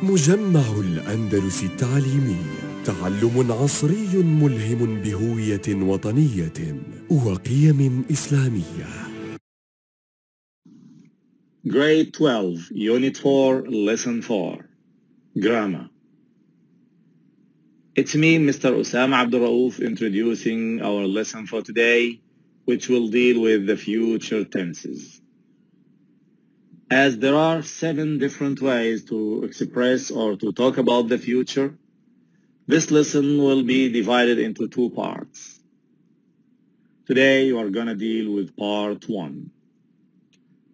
مجمع الأندلس التعليمي، تعلم عصري ملهم بهوية وطنية وقيم إسلامية. Grade 12, Unit 4, Lesson 4, Grammar. It's me, Mr. Osama Abdurraouf, introducing our lesson for today, which will deal with the future tenses. As there are 7 different ways to express or to talk about the future, this lesson will be divided into 2 parts. Today you are going to deal with part 1.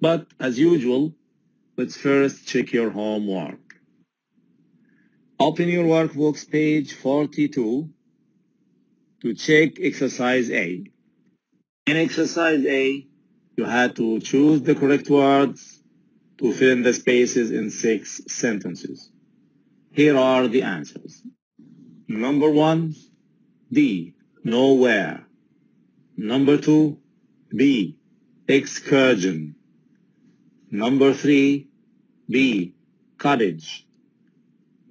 But as usual, let's first check your homework. Open your workbooks page 42 to check exercise A. In exercise A, you had to choose the correct words to fill in the spaces in 6 sentences. Here are the answers. Number 1, D, nowhere. Number 2, B, excursion. Number 3, B, cottage.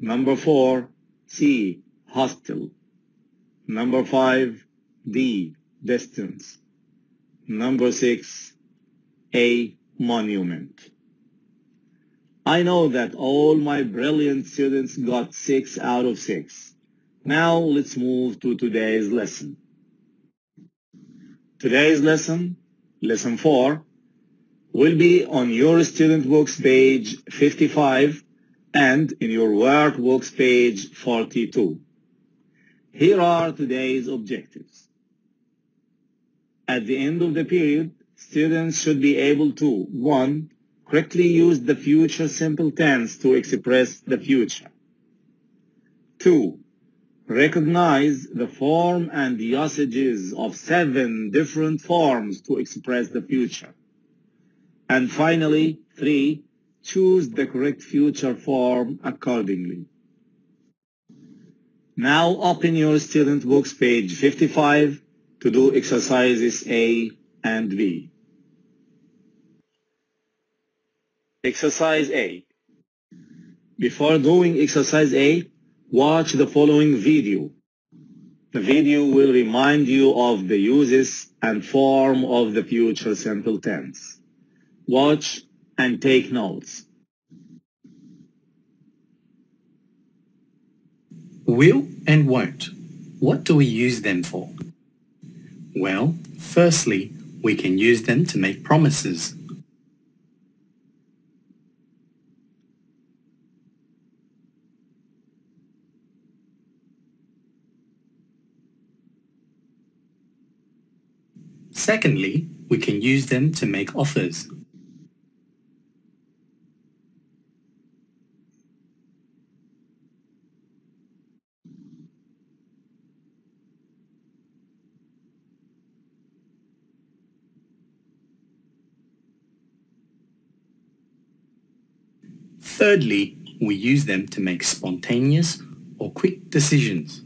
Number 4, C, hostel. Number 5, D, distance. Number 6, A, monument. I know that all my brilliant students got 6 out of 6. Now let's move to today's lesson. Today's lesson, Lesson 4, will be on your student books page 55 and in your workbooks page 42. Here are today's objectives. At the end of the period, students should be able to 1. Correctly use the future simple tense to express the future. 2. Recognize the form and the usages of 7 different forms to express the future. And finally, 3. Choose the correct future form accordingly. Now open your student books page 55 to do exercises A and B. Exercise A. Before doing exercise A, watch the following video. The video will remind you of the uses and form of the future simple tense. Watch and take notes. Will and won't. What do we use them for? Well, firstly, we can use them to make promises. Secondly, we can use them to make offers. Thirdly, we use them to make spontaneous or quick decisions.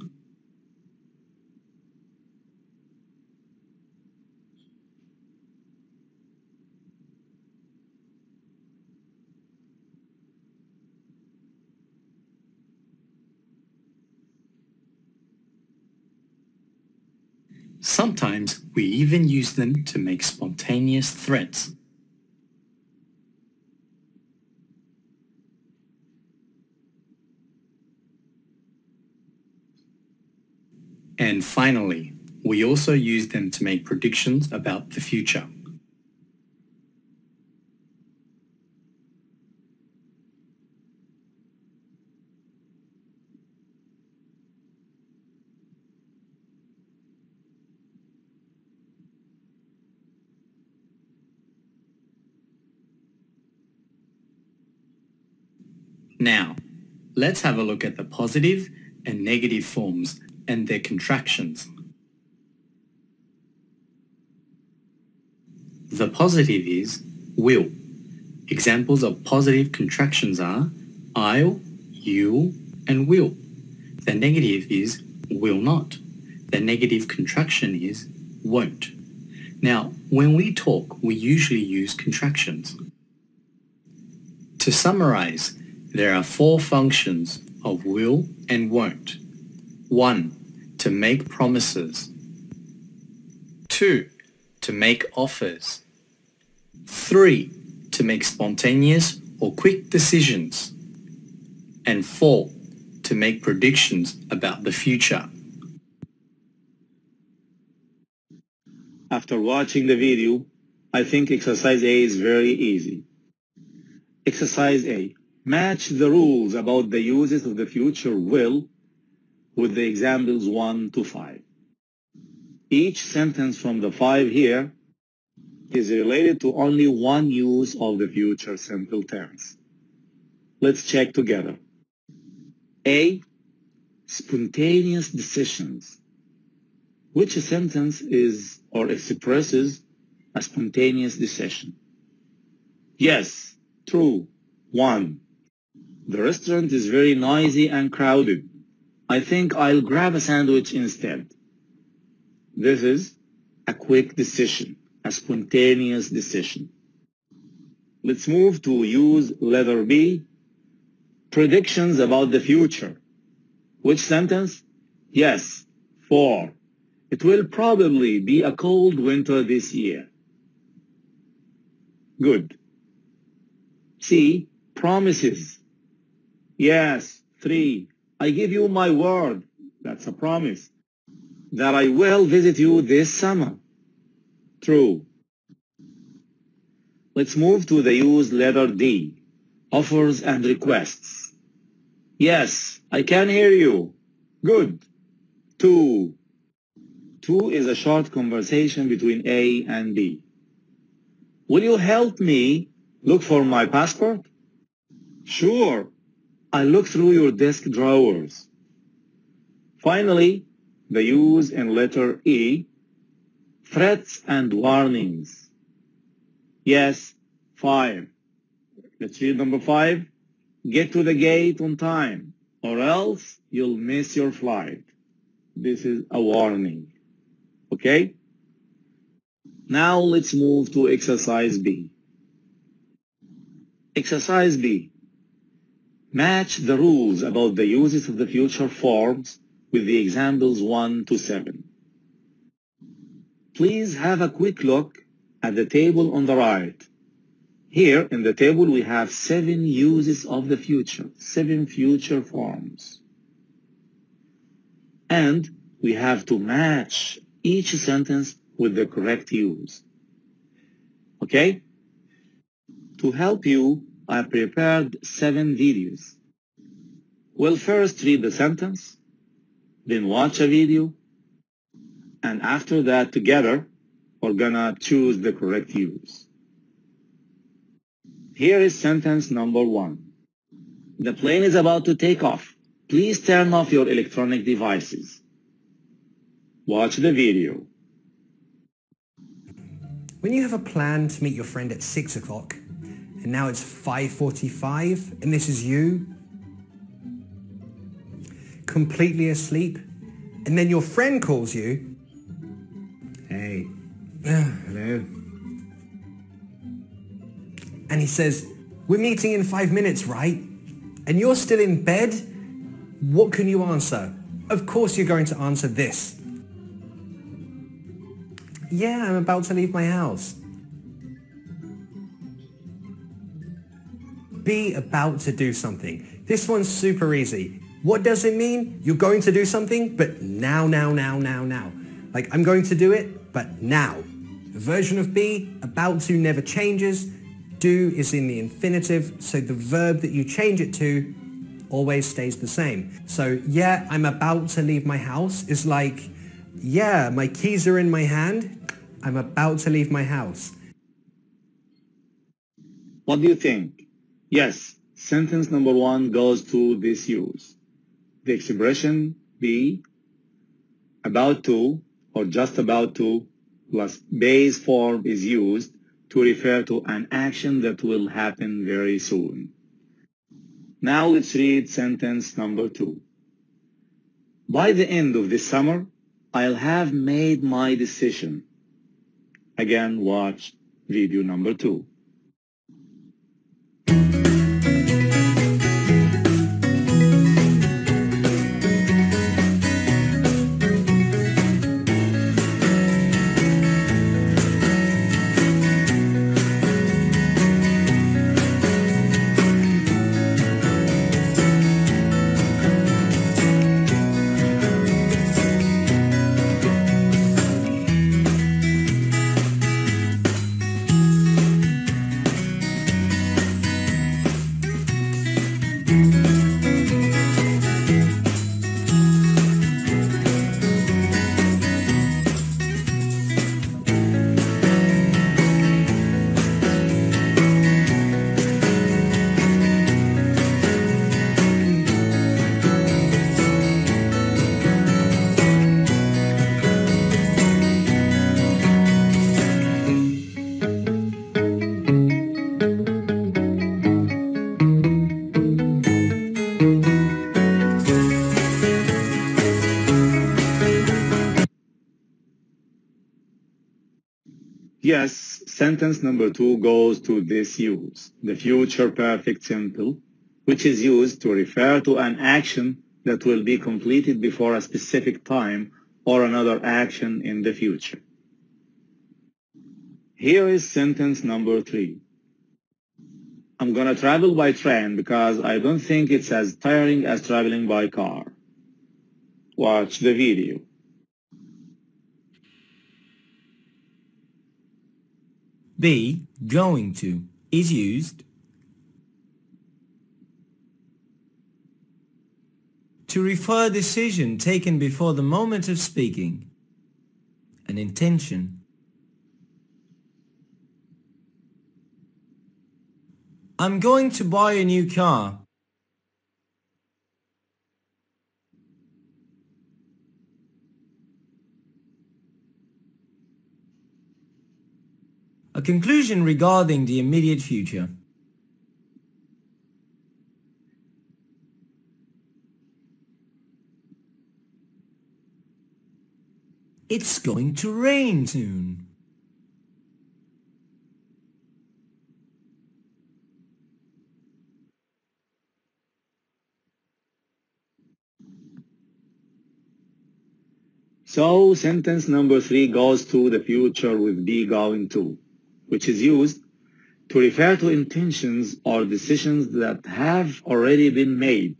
Sometimes we even use them to make spontaneous threats. And finally, we also use them to make predictions about the future. Now, let's have a look at the positive and negative forms and their contractions. The positive is will. Examples of positive contractions are I'll, you'll, and will. The negative is will not. The negative contraction is won't. Now, when we talk, we usually use contractions. To summarize, There are four functions of will and won't. 1. To make promises. 2. To make offers. 3. To make spontaneous or quick decisions. And 4. To make predictions about the future. After watching the video, I think exercise A is very easy. Exercise A. Match the rules about the uses of the future will with the examples 1 to 5. Each sentence from the 5 here is related to only one use of the future simple tense. Let's check together. A. Spontaneous decisions. Which sentence is or expresses a spontaneous decision? Yes, true. 1. The restaurant is very noisy and crowded. I think I'll grab a sandwich instead. This is a quick decision, a spontaneous decision. Let's move to use letter B. Predictions about the future. Which sentence? Yes, 4. It will probably be a cold winter this year. Good. C. Promises. Yes, 3. I give you my word, that's a promise, that I will visit you this summer. True. Let's move to the use letter D. Offers and requests. Yes, I can hear you. Good. 2. 2 is a short conversation between A and B. Will you help me look for my passport? Sure. I'll look through your desk drawers. Finally, the use in letter E. Threats and warnings. Yes, 5. Let's read number 5. Get to the gate on time, or else you'll miss your flight. This is a warning. Okay? Now let's move to exercise B. Exercise B. Match the rules about the uses of the future forms with the examples 1 to 7. Please have a quick look at the table on the right. Here in the table we have 7 uses of the future, 7 future forms. And we have to match each sentence with the correct use. Okay? To help you, I prepared 7 videos. We'll first read the sentence, then watch a video, and after that together, we're gonna choose the correct use. Here is sentence number 1. The plane is about to take off. Please turn off your electronic devices. Watch the video. When you have a plan to meet your friend at 6 o'clock, and now it's 5:45, and this is you, completely asleep, and then your friend calls you, hey, hello, and he says, we're meeting in 5 minutes, right? And you're still in bed? What can you answer? Of course you're going to answer this. Yeah, I'm about to leave my house. Be about to do something. This one's super easy. What does it mean? You're going to do something, but now. Like, I'm going to do it, but now. The version of be, about to never changes. Do is in the infinitive, so the verb that you change it to always stays the same. So, yeah, I'm about to leave my house is like, yeah, my keys are in my hand. I'm about to leave my house. What do you think? Yes, sentence number 1 goes to this use. The expression be, about to, or just about to, plus base form is used to refer to an action that will happen very soon. Now let's read sentence number 2. By the end of this summer, I'll have made my decision. Again, watch video number 2. Yes, sentence number 2 goes to this use, the future perfect simple, which is used to refer to an action that will be completed before a specific time or another action in the future. Here is sentence number 3. I'm gonna travel by train because I don't think it's as tiring as traveling by car. Watch the video. Be, going to, is used to refer a decision taken before the moment of speaking, an intention. I'm going to buy a new car. A conclusion regarding the immediate future. It's going to rain soon. So sentence number 3 goes to the future with be going to, which is used to refer to intentions or decisions that have already been made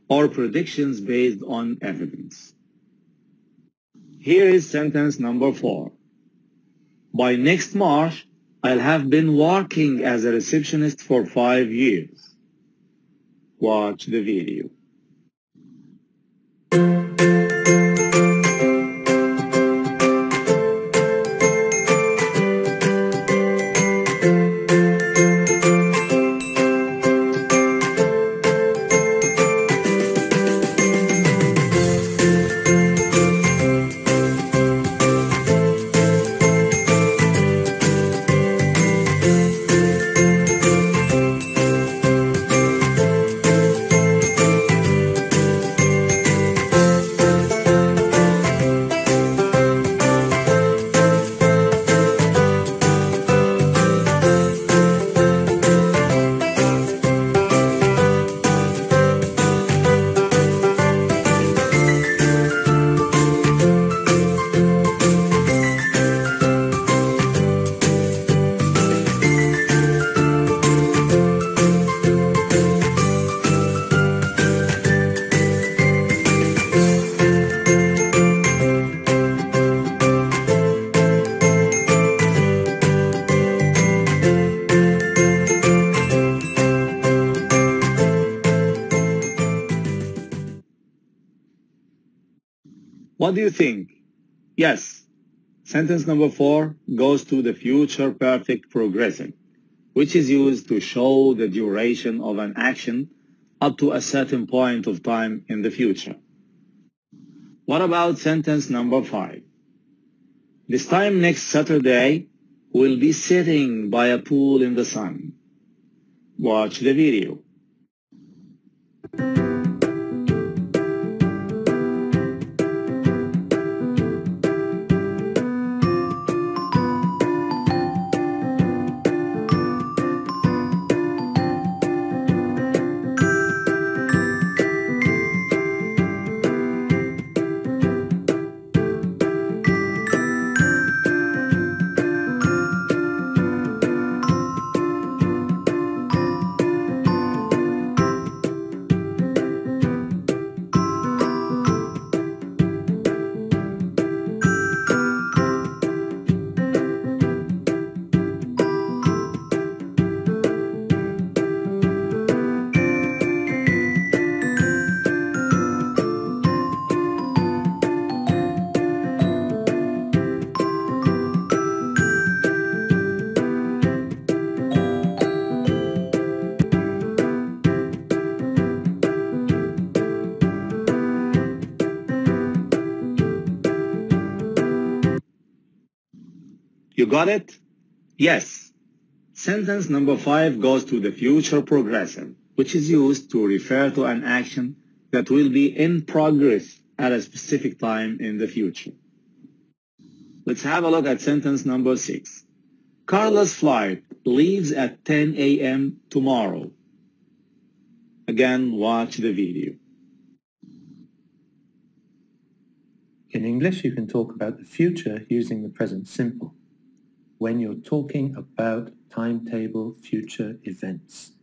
or predictions based on evidence. Here is sentence number 4. By next March, I'll have been working as a receptionist for 5 years. Watch the video. What do you think? Yes, sentence number 4 goes to the future perfect progressive, which is used to show the duration of an action up to a certain point of time in the future. What about sentence number 5? This time next Saturday, we'll be sitting by a pool in the sun. Watch the video. got it? Yes. Sentence number 5 goes to the future progressive, which is used to refer to an action that will be in progress at a specific time in the future. Let's have a look at sentence number 6. Carla's flight leaves at 10 a.m. tomorrow. Again, watch the video. In English, you can talk about the future using the present simple when you're talking about timetable future events.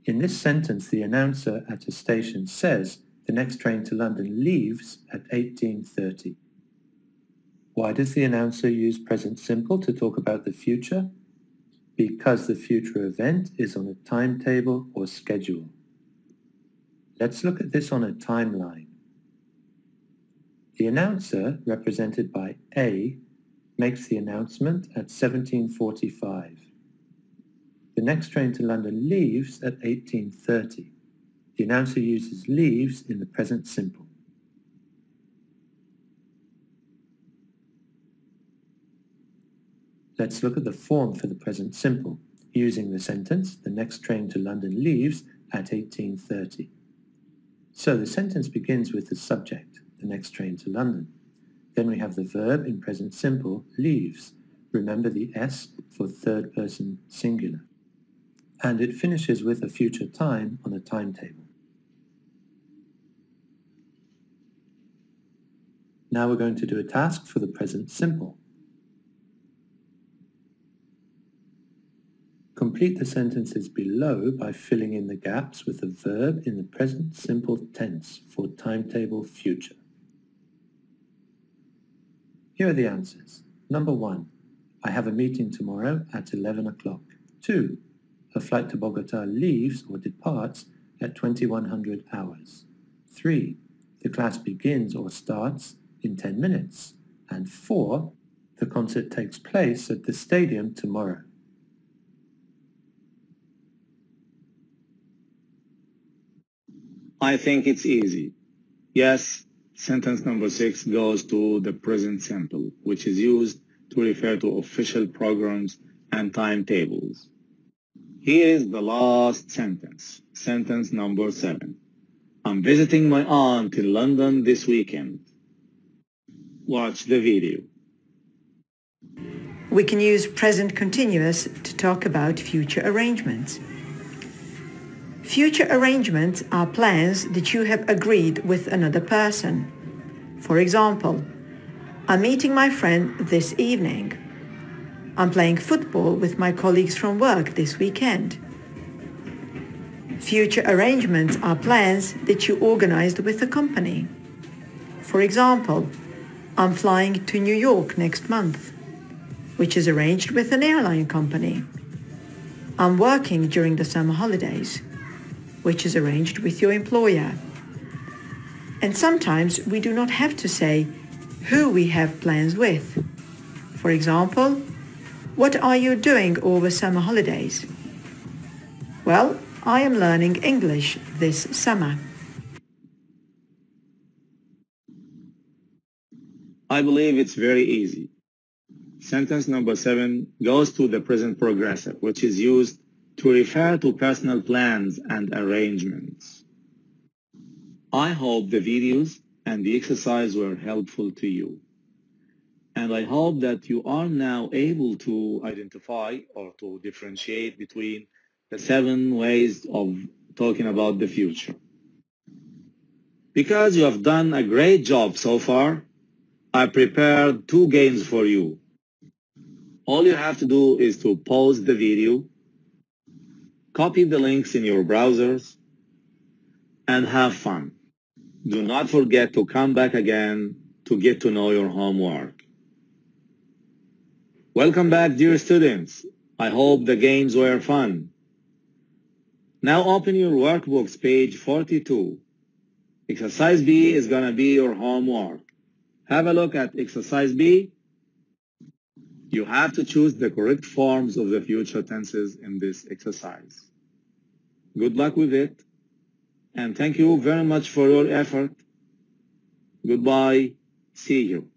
In this sentence, the announcer at a station says the next train to London leaves at 18:30. Why does the announcer use present simple to talk about the future? Because the future event is on a timetable or schedule. Let's look at this on a timeline. The announcer, represented by A, makes the announcement at 17:45. The next train to London leaves at 18:30. The announcer uses leaves in the present simple. Let's look at the form for the present simple, using the sentence, the next train to London leaves at 18:30. So the sentence begins with the subject, the next train to London. Then we have the verb in present simple, leaves. Remember the S for third person singular. And it finishes with a future time on a timetable. Now we're going to do a task for the present simple. Complete the sentences below by filling in the gaps with the verb in the present simple tense for timetable future. Here are the answers. Number 1, I have a meeting tomorrow at 11 o'clock. 2, a flight to Bogota leaves or departs at 2100 hours. 3, the class begins or starts in 10 minutes. And 4, the concert takes place at the stadium tomorrow. I think it's easy. Yes, sentence number 6 goes to the present simple, which is used to refer to official programs and timetables. Here is the last sentence, sentence number 7. I'm visiting my aunt in London this weekend. Watch the video. We can use present continuous to talk about future arrangements. Future arrangements are plans that you have agreed with another person. For example, I'm meeting my friend this evening. I'm playing football with my colleagues from work this weekend. Future arrangements are plans that you organized with a company. For example, I'm flying to New York next month, which is arranged with an airline company. I'm working during the summer holidays, which is arranged with your employer. And sometimes we do not have to say who we have plans with. For example, what are you doing over summer holidays? Well, I am learning English this summer. I believe it's very easy. Sentence number 7 goes to the present progressive, which is used to refer to personal plans and arrangements. I hope the videos and the exercise were helpful to you. And I hope that you are now able to identify or to differentiate between the 7 ways of talking about the future. Because you have done a great job so far, I prepared 2 games for you. All you have to do is to pause the video, copy the links in your browsers, and have fun. Do not forget to come back again to get to know your homework. Welcome back, dear students. I hope the games were fun. Now open your workbooks, page 42. Exercise B is going to be your homework. Have a look at exercise B. You have to choose the correct forms of the future tenses in this exercise. Good luck with it, and thank you very much for your effort. Goodbye. See you.